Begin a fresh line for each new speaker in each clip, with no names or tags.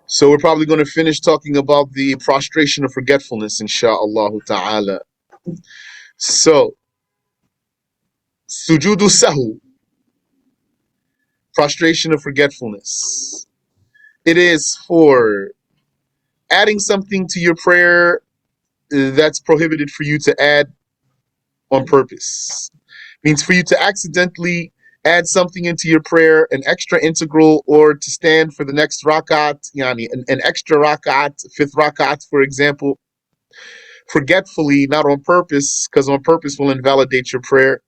So we're probably going to finish talking about the prostration of forgetfulness, insha'Allah ta'ala. So, sujudu sahw, prostration of forgetfulness. It is for adding something to your prayer that's prohibited for you to add on purpose. Means for you to accidentally add something into your prayer, an extra integral, or to stand for the next rakat, yani an extra rakat, fifth rakat, for example, forgetfully, not on purpose, because on purpose will invalidate your prayer.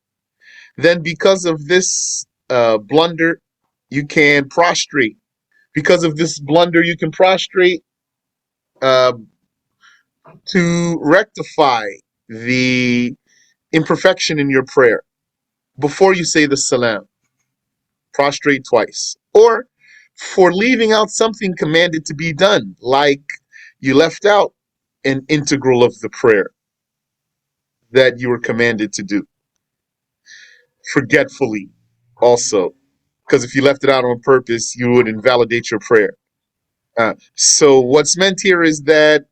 Then, because of this blunder, you can prostrate. Because of this blunder, you can prostrate uh, to rectify the imperfection in your prayer before you say the salam. Prostrate twice. Or for leaving out something commanded to be done, like you left out an integral of the prayer that you were commanded to do. Forgetfully, also. Because if you left it out on purpose, you would invalidate your prayer. So what's meant here is that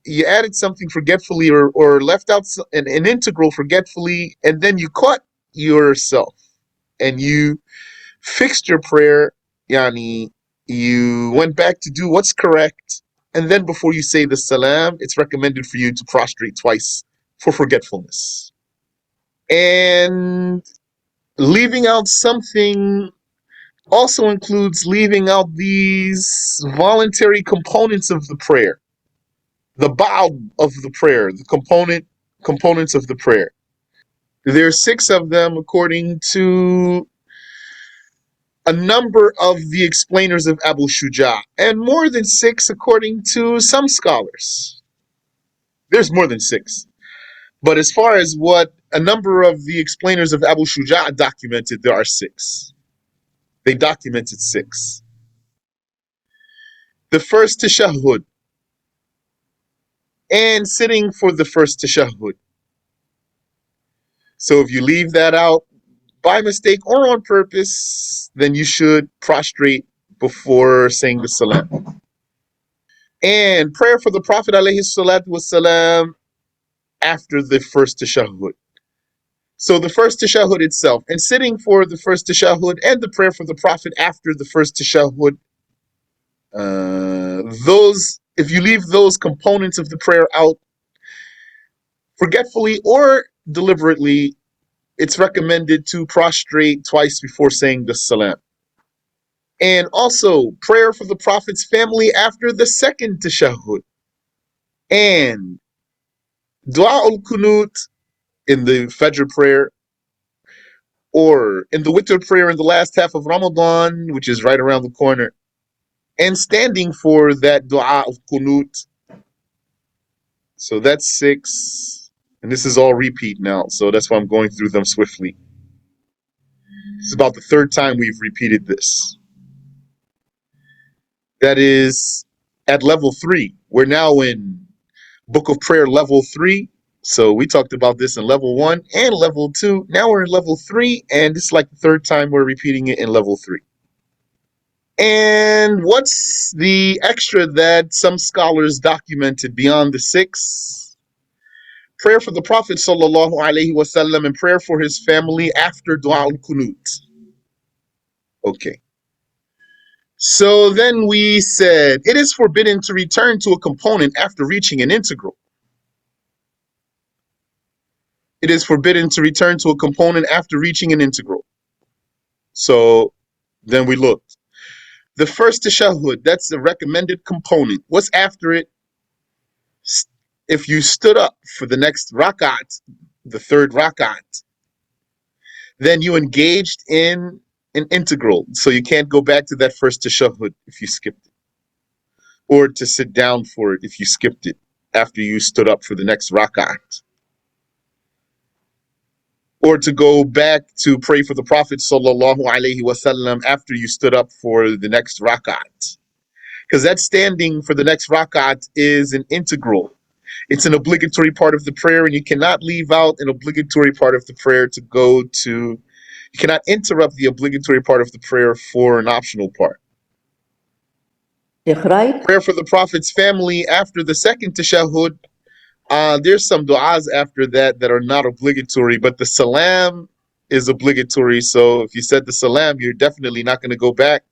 you added something forgetfully or left out an integral forgetfully, and then you caught yourself and you fixed your prayer, yani you went back to do what's correct, and then before you say the salam, it's recommended for you to prostrate twice for forgetfulness. And leaving out something also includes leaving out these voluntary components of the prayer, the ba'd of the prayer, the components of the prayer. There are six of them according to a number of the explainers of Abu Shuja, and more than six according to some scholars. There's more than six. But as far as what a number of the explainers of Abu Shuja documented, there are six. They documented six. The first tashahhud, and sitting for the first tashahhud. So if you leave that out by mistake or on purpose, then you should prostrate before saying the salam. And prayer for the Prophet alayhi salatu wasalam after the first tashahhud. So the first tashahhud itself, and sitting for the first tashahhud and the prayer for the Prophet after the first tashahhud, those, if you leave those components of the prayer out forgetfully or deliberately, it's recommended to prostrate twice before saying the salam. And also prayer for the Prophet's family after the second tashahhud. And dua al-kunut in the Fajr prayer, or in the Witr prayer in the last half of Ramadan, which is right around the corner, and standing for that dua of kunut. So that's six. And this is all repeat now, so that's why I'm going through them swiftly. This is about the third time we've repeated this. That is at level 3. We're now in Book of Prayer level 3. So we talked about this in level 1 and level 2. Now we're in level 3, and it's like the third time we're repeating it in level 3. And what's the extra that some scholars documented beyond the six? Prayer for the Prophet sallallahu alaihi wasallam and prayer for his family after dua al-kunut. Okay. So then we said it is forbidden to return to a component after reaching an integral. It is forbidden to return to a component after reaching an integral. So then we looked. The first tashahhud, that's the recommended component. What's after it? If you stood up for the next rakat, the third rakat, then you engaged in an integral. So you can't go back to that first tashahhud if you skipped it, or to sit down for it if you skipped it after you stood up for the next rakat, or to go back to pray for the Prophet sallallahu alaihi wasallam after you stood up for the next rakat. Because that standing for the next rakat is an integral. It's an obligatory part of the prayer, and you cannot leave out an obligatory part of the prayer to go to, you cannot interrupt the obligatory part of the prayer for an optional part.
Sheikh, right?
Prayer for the Prophet's family after the second tashahhud. There's some du'as after that are not obligatory, but the salam is obligatory. So if you said the salam, you're definitely not going to go back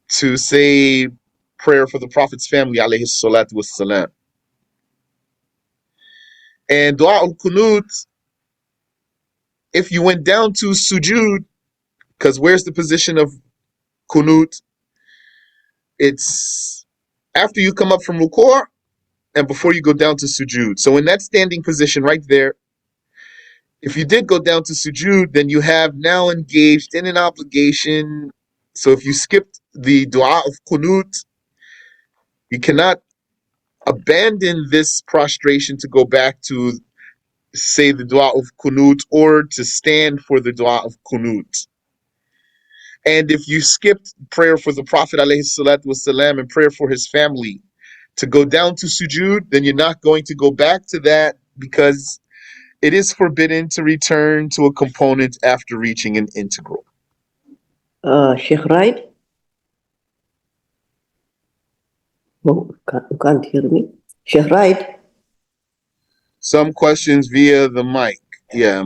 to say prayer for the Prophet's family, alayhi salatu wassalam. And dua al kunut, if you went down to sujud, because where's the position of kunut? It's after you come up from ruku' and before you go down to sujud. So in that standing position right there, if you did go down to sujud, then you have now engaged in an obligation. So if you skipped the dua of kunut, you cannot abandon this prostration to go back to say the dua of kunut or to stand for the dua of kunut. And if you skipped prayer for the Prophet alayhi salatu wasalam and prayer for his family to go down to sujud, then you're not going to go back to that because it is forbidden to return to a component after reaching an integral.
Sheikh, right? No, you can't hear me. Sheikh, right?
Some questions via the mic. Yeah,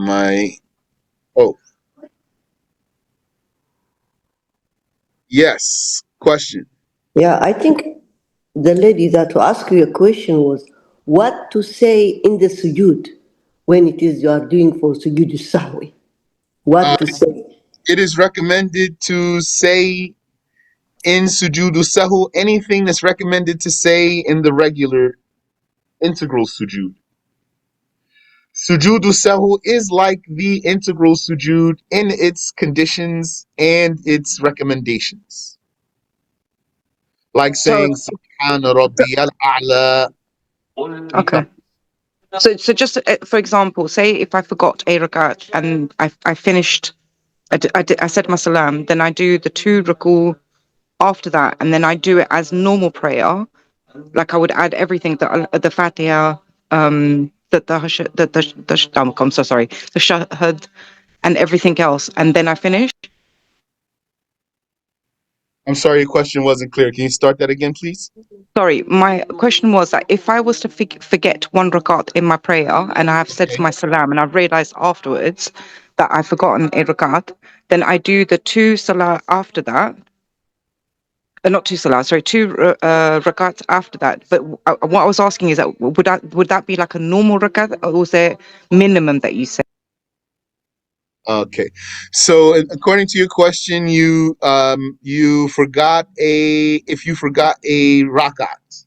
oh. Yes, question.
Yeah, I think the lady that asked you a question was what to say in the sujood when it is you are doing for sujood sahwi.
Uh,
What to say?
it is recommended to say in sujudu sahu anything that's recommended to say in the regular integral sujud. Sujudu sahu is like the integral sujud in its conditions and its recommendations. Like
So,
saying Subhana Rabbiyal A'la.
okay. So just for example, say if I forgot a rakat and I finished, I said my salam, then I do the two ruku after that, and then I do it as normal prayer, like I would add everything, the Fatiha, I'm so sorry, the shahad, and everything else, and then I finish.
I'm sorry, your question wasn't clear. Can you start that again, please?
Sorry, my question was that if I was to forget one rakat in my prayer and I have said
Okay.
my salam and I've realized afterwards that I've forgotten a rakat, then I do the two salah after that. Not two salah, sorry, two rakats after that. But what I was asking is that would that be like a normal rakat, or was there minimum that you said?
Okay. So according to your question, you forgot a if you forgot a rakat.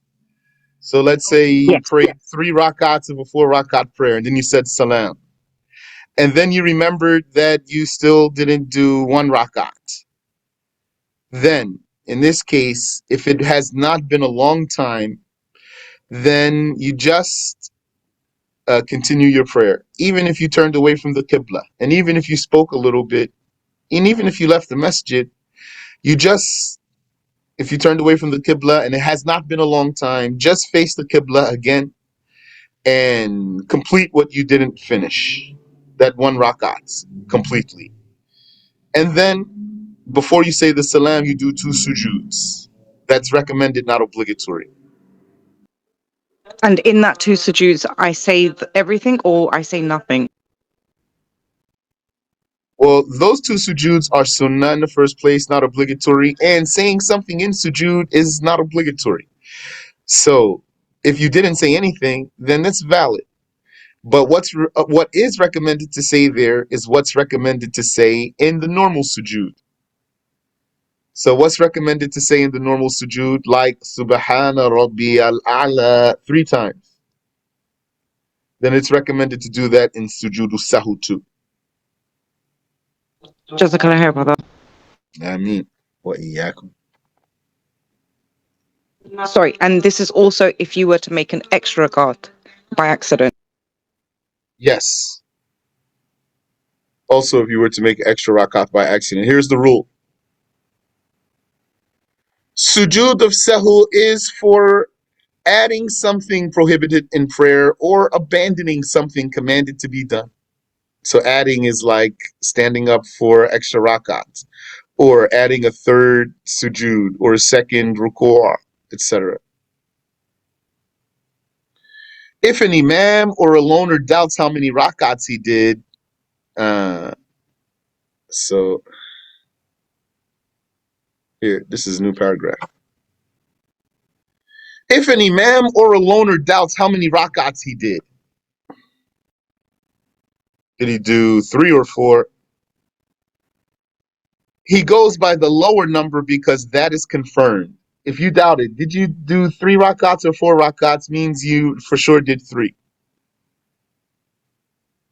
So let's say you
Yes.
prayed 3 rakats of a 4 rakat prayer, and then you said salam. And then you remembered that you still didn't do 1 rakat. Then, in this case, if it has not been a long time, then you just continue your prayer, even if you turned away from the qibla, and even if you spoke a little bit, and even if you left the masjid, you just, if you turned away from the qibla and it has not been a long time, just face the qibla again and complete what you didn't finish, that 1 rakat completely. And then before you say the salam, you do 2 sujuds. That's recommended, not obligatory.
And in that two sujuds, I say everything or I say nothing.
Well, those 2 sujuds are sunnah in the first place, not obligatory, and saying something in sujud is not obligatory. So if you didn't say anything, then that's valid. But what is recommended to say there is what's recommended to say in the normal sujud. So what's recommended to say in the normal sujud, like Subhana Rabbi al-A'la 3 times, then it's recommended to do that in sujudu sahu too.
Jazakallah khair, brother.
Ameen. Wa iyyakum.
Sorry, and this is also if you were to make an extra rakat by accident.
Yes. Also, if you were to make extra rakat by accident, here's the rule. Sujud of sahu is for adding something prohibited in prayer or abandoning something commanded to be done. So adding is like standing up for extra rakat, or adding a third sujud or a second ruku', etc. If an imam or a loner doubts how many rakats he did, so here, this is a new paragraph. If an imam or a loner doubts how many rakats he did he do 3 or 4? He goes by the lower number because that is confirmed. If you doubt it, did you do 3 rakats or 4 rakats, means you for sure did 3.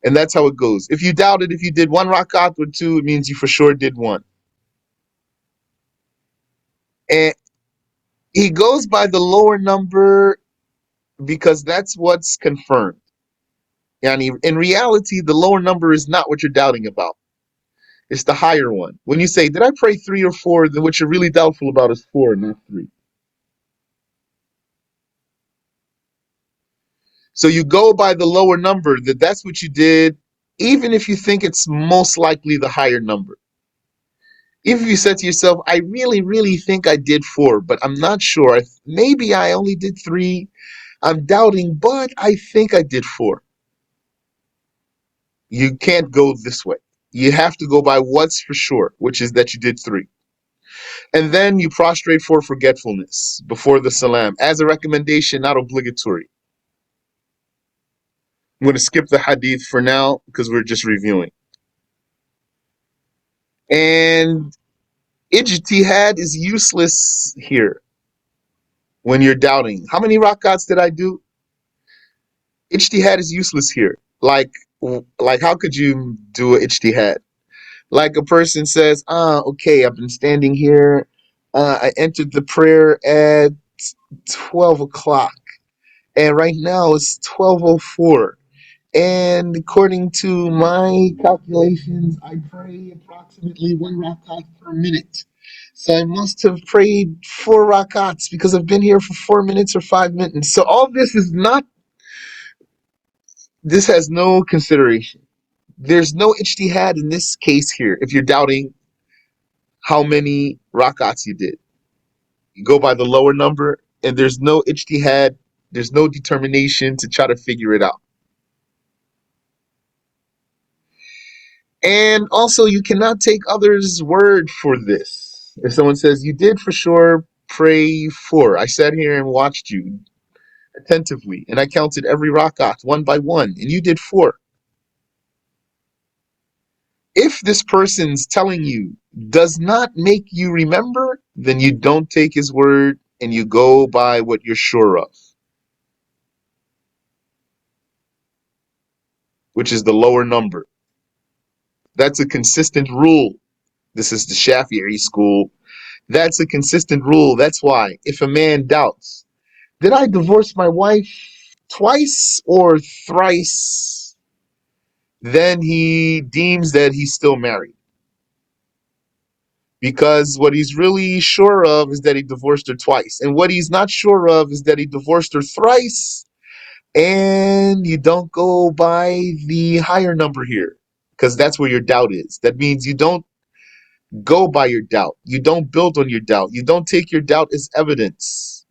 And that's how it goes. If you doubt it, if you did 1 rakat or 2, it means you for sure did 1. And he goes by the lower number because that's what's confirmed. Yani, in reality, the lower number is not what you're doubting about. It's the higher one. When you say, did I pray 3 or 4, then what you're really doubtful about is 4, not 3. So you go by the lower number, that's what you did, even if you think it's most likely the higher number. If you said to yourself, I really, really think I did 4, but I'm not sure. Maybe I only did 3. I'm doubting, but I think I did 4. You can't go this way. You have to go by what's for sure, which is that you did 3. And then you prostrate for forgetfulness before the salam as a recommendation, not obligatory. I'm going to skip the hadith for now because we're just reviewing. And ijtihad is useless here when you're doubting. How many rakats did I do? Ijtihad is useless here. Like how could you do a ijtihad? Like a person says, okay, I've been standing here. I entered the prayer at 12 o'clock. And right now it's 12:04. And according to my calculations, I pray approximately 1 rakat per minute. So I must have prayed 4 rakats because I've been here for 4 minutes or 5 minutes. So all this has no consideration. There's no ijtihad in this case here if you're doubting how many rakats you did. You go by the lower number, and there's no ijtihad, there's no determination to try to figure it out. And also, you cannot take others' word for this. If someone says, you did for sure pray 4, I sat here and watched you attentively, and I counted every rakat one by one, and you did 4. If this person's telling you does not make you remember, then you don't take his word and you go by what you're sure of, which is the lower number. That's a consistent rule. This is the Shafi'i school. That's a consistent rule. That's why if a man doubts, did I divorce my wife twice or thrice? Then he deems that he's still married. Because what he's really sure of is that he divorced her twice. And what he's not sure of is that he divorced her thrice. And you don't go by the higher number here because that's where your doubt is. That means you don't go by your doubt. You don't build on your doubt. You don't take your doubt as evidence.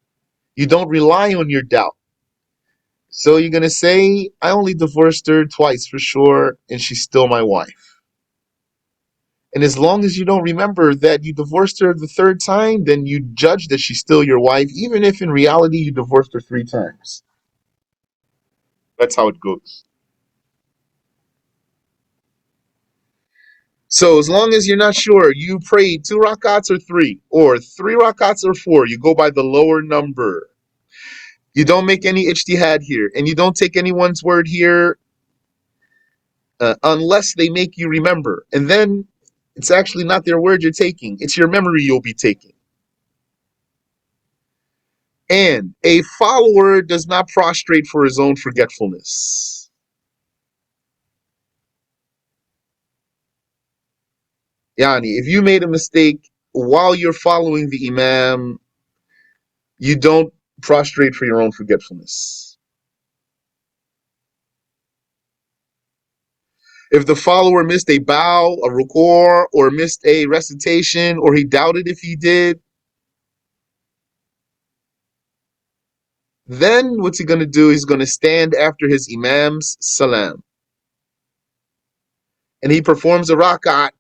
You don't rely on your doubt. So you're going to say, I only divorced her twice for sure, and she's still my wife. And as long as you don't remember that you divorced her the 3rd time, then you judge that she's still your wife, even if in reality you divorced her 3 times. That's how it goes. So as long as you're not sure, you pray 2 rakats or 3, or 3 rakats or 4, you go by the lower number. You don't make any ijtihad here, and you don't take anyone's word here unless they make you remember. And then it's actually not their word you're taking, it's your memory you'll be taking. And a follower does not prostrate for his own forgetfulness. Yani, if you made a mistake while you're following the imam, you don't prostrate for your own forgetfulness. If the follower missed a bow, a ruku', or missed a recitation, or he doubted if he did, Then what's he going to do? He's going to stand after his Imam's salam. And he performs a rakat.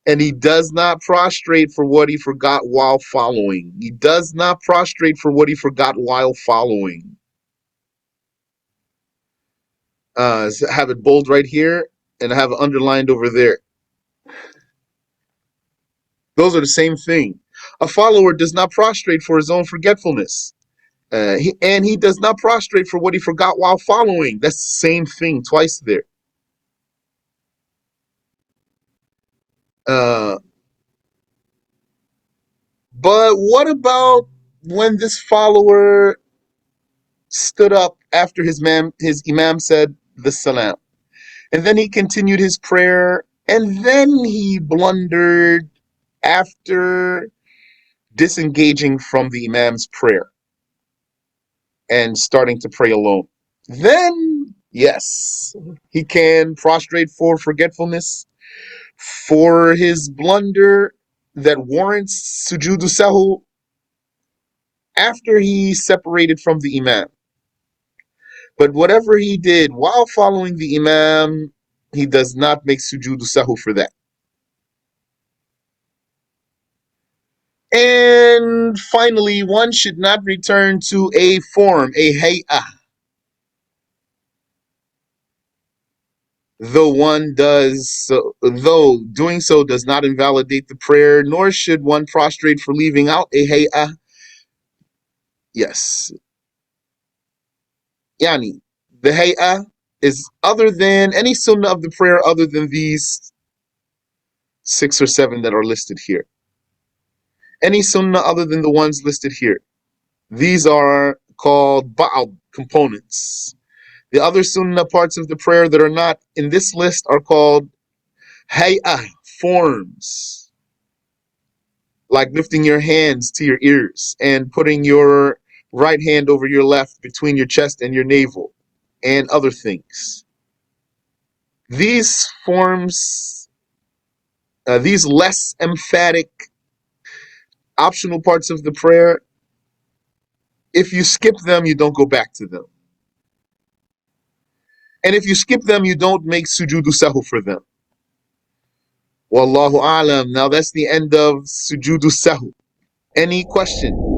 And he does not prostrate for what he forgot while following. He does not prostrate for what he forgot while following. So have it bold right here, and I have it underlined over there. Those are the same thing. A follower does not prostrate for his own forgetfulness. And he does not prostrate for what he forgot while following. That's the same thing twice there. Uh, but what about when this follower stood up after his imam said the salam, and then he continued his prayer, and then he blundered after disengaging from the imam's prayer and starting to pray alone? Then, yes, he can prostrate for forgetfulness, for his blunder that warrants sujudu sahw after he separated from the imam. But whatever he did while following the imam, he does not make sujudu sahw for that. And finally, one should not return to a form, a hay'ah, though doing so does not invalidate the prayer, nor should one prostrate for leaving out a hay'ah. Yes, yani, the hay'ah is other than any sunnah of the prayer other than these 6 or 7 that are listed here. Any sunnah other than the ones listed here. These are called ba'd components. The other sunnah parts of the prayer that are not in this list are called hay'ah, forms, like lifting your hands to your ears and putting your right hand over your left between your chest and your navel, and other things. These forms, these less emphatic optional parts of the prayer, if you skip them, you don't go back to them. And if you skip them, you don't make sujudu sahw for them. Wallahu alam. Now that's the end of sujudu sahw. Any question?